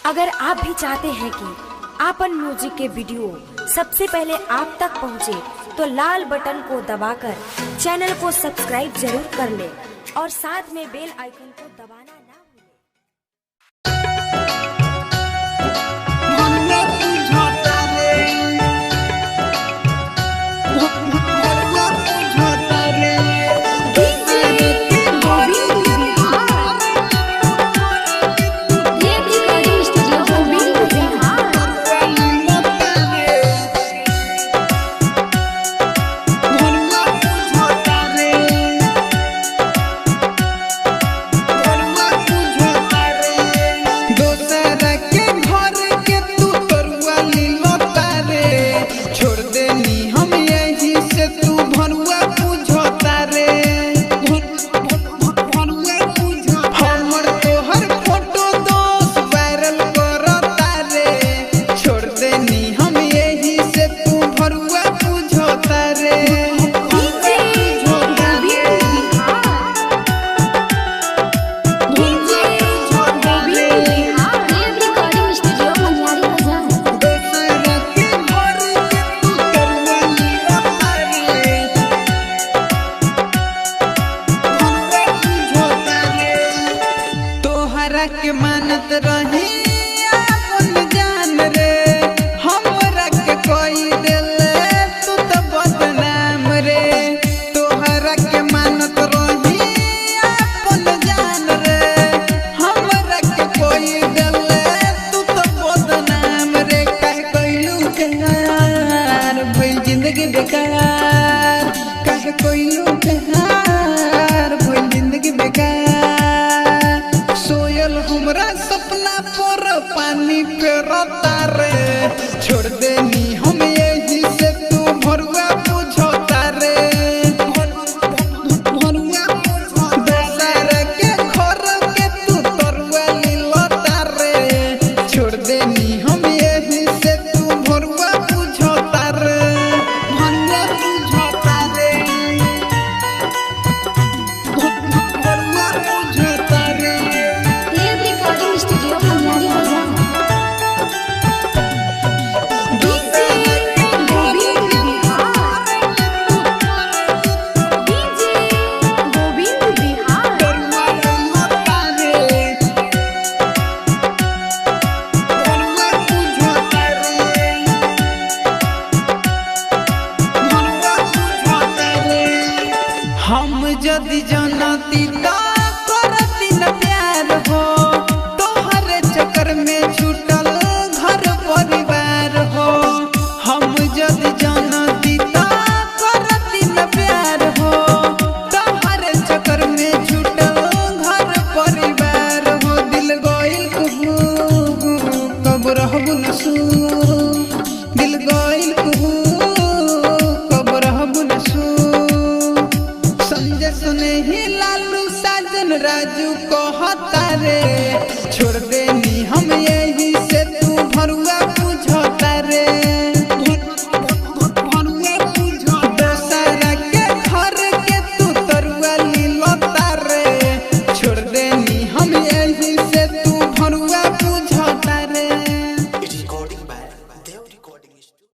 अगर आप भी चाहते हैं कि आपन म्यूजिक के वीडियो सबसे पहले आप तक पहुंचे, तो लाल बटन को दबाकर चैनल को सब्सक्राइब जरूर कर ले और साथ में बेल आइकन को दबाना ना भूलें। के मानत रही अपन जान रे, हमरा के कोई दिल तू तो बदनाम रे। तोहरा के मानत रही अपन जान रे, हमरा के कोई दिल तू तो बदनाम रे। कह कोइलू प्यार भइल जिंदगी बेकार, कह कोइलू प्यार भइल जिंदगी बेकार। हमरा सपना पर पानी फेरता रे, छोड़ देनी हम यही से तू भरुआ बुझता रे। भरुआ बेचारा के घर के तू तरुआ लीलता रे, छोड़ देनी हम यही से तू भरुआ बुझता रे। भरुआ बुझता रे, भरुआ बुझता रे। हम जदि जानती तो करती न प्यार हो, तोहरे चक्कर में छूटल घर परिवार हो। हम जदि जानती तो करती न प्यार हो, तोहरे चक्कर में छूटल घर परिवार हो। दिल गइल कुहू कब रहबू न सू, दिल गइल कुहू कब रहबू न सू। संजय सुने ही लालू साजन राजू कहता रे।